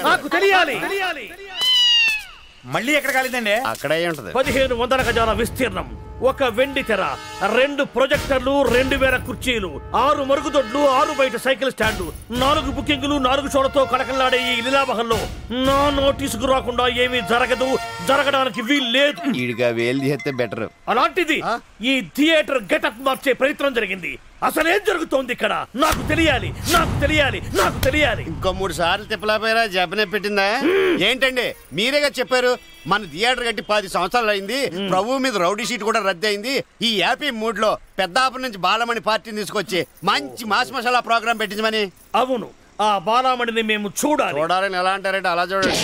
నాకు తెలియాలి. మళ్ళీ ఎక్కడ కాలేదండి? అక్కడే ఉంటది. 1500 గజాల విస్తీర్ణం, ఒక వెండి తెర, 2 ప్రొజెక్టర్లు, 2000 కుర్చీలు, 6 మరుగుదొడ్లు, 6 బయట సైకిల్ స్టాండ్లు, 4 బుకింగ్లు, 4 షోలతో కడకలాడే ఈ లీలామహల్లో నా నోటీసుకు రాకుండా ఏమీ జరగదు, జరగడానికి వీల్లేదు. ఈడిగా వేలు చేస్తే బెటర్. అలాంటిది ఈ థియేటర్ గెటప్ మార్చే ప్రయత్నం జరిగింది. అసలేం జరుగుతోంది ఇక్కడ? నాకు తెలియాలి, నాకు తెలియాలి, నాకు తెలియాలి. ఇంకో 3 సార్లు తిప్పలేపోయారా? జబ్బనే పెట్టిందా ఏంటండి? మీరేగా చెప్పారు మన థియేటర్ కట్టి 10 సంవత్సరాలు అయింది, ప్రభు మీద రౌడీ షీట్ కూడా రద్దు అయింది. ఈ హ్యాపీ మూడ్ లో పెద్దాపురం నుంచి బాలమణి పార్టీని తీసుకొచ్చి మంచి మాస్ మసాలా ప్రోగ్రామ్ పెట్టించమని. అవును, ఆ బాలమణిని మేము చూడాలని ఎలా అంటారంటే అలా చూడండి.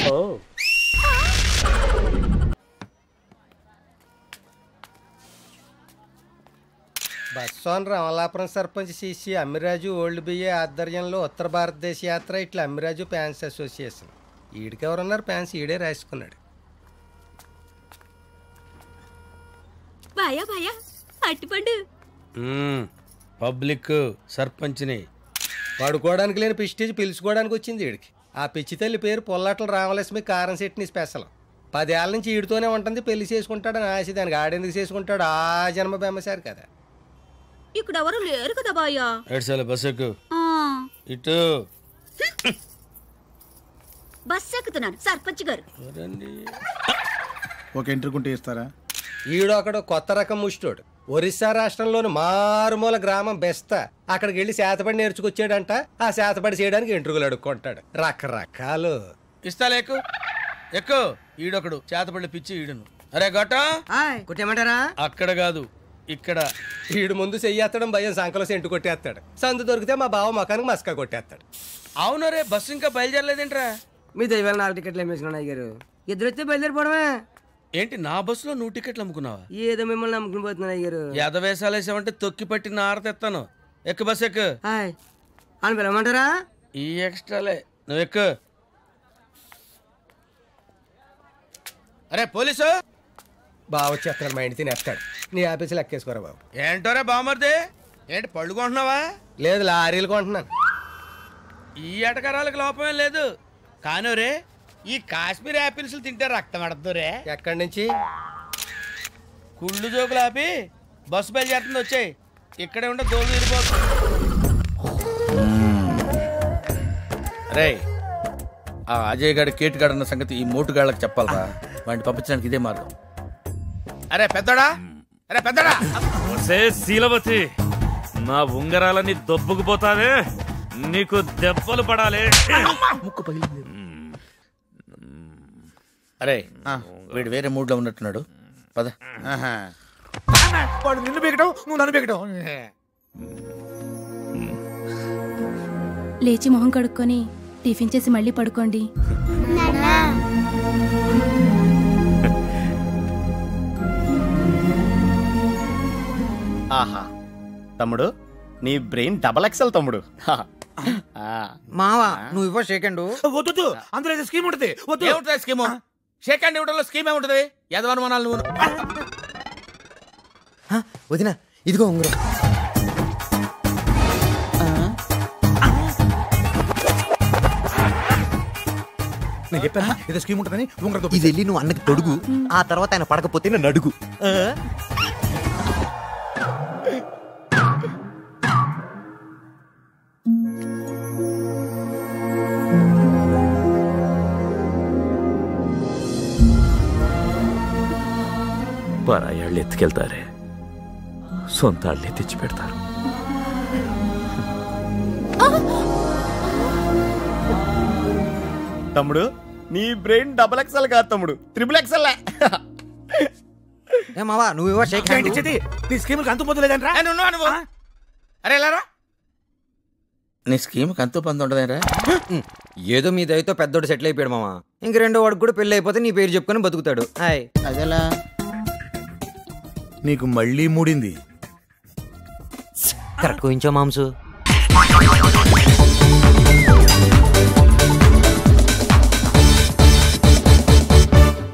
బస్సోన్ రామలాపురం సర్పంచ్ సిసి అమ్మిరాజు ఓల్డ్ బియ్య ఆధ్వర్యంలో ఉత్తర భారతదేశ యాత్ర ఇట్లా అమ్మిరాజు ఫ్యాన్స్ అసోసియేషన్. ఈడికెవరున్నారు? ఫ్యాన్స్ ఈడే రాసుకున్నాడు. పబ్లిక్ సర్పంచ్ని పడుకోవడానికి లేని పిస్టేజ్ పిలుచుకోవడానికి వచ్చింది ఈడికి. ఆ పిచ్చి తల్లి పేరు పొల్లాట్ల రామలక్ష్మి కారం సెట్ని స్పెషల్. 10 ఏళ్ళ నుంచి ఈడితోనే ఉంటుంది. పెళ్లి చేసుకుంటాడని ఆశ. దానికి ఆడెందుకు చేసుకుంటాడు? ఆ జన్మ బెమ్మసారి కదా. ఇక్కడ ఎవరు లేరు కదా బాయ్యా. బస్సు ఇటు బస్ ఎక్కుతున్నాను సర్పంచ్ గారు. ఒక ఎంట్రుకుంటే ఇస్తారా? ఈడు అక్కడ కొత్త రకం ముష్టోడు. ఒరిస్సా రాష్ట్రంలోని మారుమూల గ్రామం బెస్తా. అక్కడికి వెళ్ళి శాతపడి నేర్చుకొచ్చాడంట. ఆ శాతపడి చేయడానికి ఎంట్రుకలు అడుక్కుంటాడు. రకరకాలు ఇస్తా లేకు ఎక్కువ. ఈడొకడు చేతపడి పిచ్చి ఈడును. అరే గొట్ట కొట్టేమంటారా? అక్కడ కాదు ఇక్కడ. ఈడు ముందు చెయ్యేత్తడం భయం, సంకలో సెంటు కొట్టేస్తాడు. సందు దొరికితే మా బావ మకానికి మస్కా కొట్టేస్తాడు. అవును రే, బస్సు ఇంకా బయలుదేరలేదేంట్రా? మీ దైవాల 4 టికెట్లు వేసుకున్నాయి గారు. ఇద్దరు బయలుదేరిపోవడమే. ఏంటి నా బస్సులో 100 టికెట్లు అమ్ముకున్నావా? ఏదో మిమ్మల్ని నమ్ముకుని పోతున్నాయి గారు. ఎదవేసాలు వేసావంటే తొక్కి పట్టి నారతెత్తాను. ఎక్కు బస్ ఎక్కు. అని పిలవమంటారా? ఈ ఎక్స్ట్రాలే, నువ్వు ఎక్కు. అరే పోలీసు బావ వచ్చేస్తాడు. మా ఇంటి తినేస్తాడు. నీ ఆఫీసులో ఎక్కేసుకోరా బాబు. ఏంటోరే బామర్ది, ఏంటి పళ్ళు కొంటున్నావా? లేదు, లారీలు కొంటున్నాను. ఈ ఎటకరాలకు లోపమే లేదు. కానీ రే, ఈ కాశ్మీర్ యాపిల్స్ తింటే రక్తం పడుతురే. ఎక్కడి నుంచి? కుళ్ళు జోకులు ఆపి బస్సు బయలుదేరుతుంది, వచ్చాయి. ఇక్కడే ఉంటే దోలు తీరిపోతుంది. రే, ఆ అజయ్ గారి కేటుగాడు అన్న సంగతి ఈ మోటుగాళ్ళకి చెప్పాలరా. వాడిని పంపించడానికి ఇదే మార్గం. అరే పెద్దడా, అరే పెద్దడా. శీలవతి, నా ఉంగరాలని దొబ్బుకుపోతావే, నీకు దెబ్బలు పడాలి. ముక్కు పగిలింది. అరే వీడు వేరే మూడ్ లో ఉన్నట్టున్నాడు, పద. వాడు నిన్ను బీగటం, నువ్వు నన్ను బీగటం. లేచి మొహం కడుక్కొని టిఫిన్ చేసి మళ్ళీ పడుకోండి. ఆహా తమ్ముడు, నీ బ్రెయిన్ డబల్ ఎక్సెల్ తమ్ముడు. మావా నువ్వు ఇవ్వ సెకండ్. వద్దు, అందులో స్కీమ్ ఉంటుంది. ఏముంటుంది స్కీము? సెకండ్ ఇవ్వడంలో స్కీమ్ ఏముంటది? యదవనుమానాలు నువ్వు. వదినా ఇదిగో ఉంగరం. నేను చెప్పాను ఏదో స్కీమ్ ఉంటుందని. ఉంగరం ఇది వెళ్ళి నువ్వు అన్నకి తొడుగు. ఆ తర్వాత ఆయన పడకపోతే నన్ను అడుగు. పరాయాళ్ళు ఎత్తుకెళ్తారే, సొంత వాళ్ళే తెచ్చి పెడతారు. తమ్ముడు, నీ బ్రెయిన్ డబల్ ఎక్సెల్ కాదు తమ్ముడు, ట్రిపుల్ ఎక్సెల్. మావా నువ్వు ఇవ్వ సెకండ్. నీ స్కీమ్ అంతు పొందలేదంట్రా. అరే ఎలారా, నీ స్కీమ్ అంతు పొంది ఉండదేరా? ఏదో మీ దయతో పెద్దోడు సెటిల్ అయిపోయాడు మావా. ఇంక రెండో వాడికి కూడా పెళ్లి అయిపోతే నీ పేరు చెప్పుకొని బతుకుతాడు. అదేలా? నీకు మళ్ళీ మూడింది. కరెక్ట్ కోయించో మాంసు.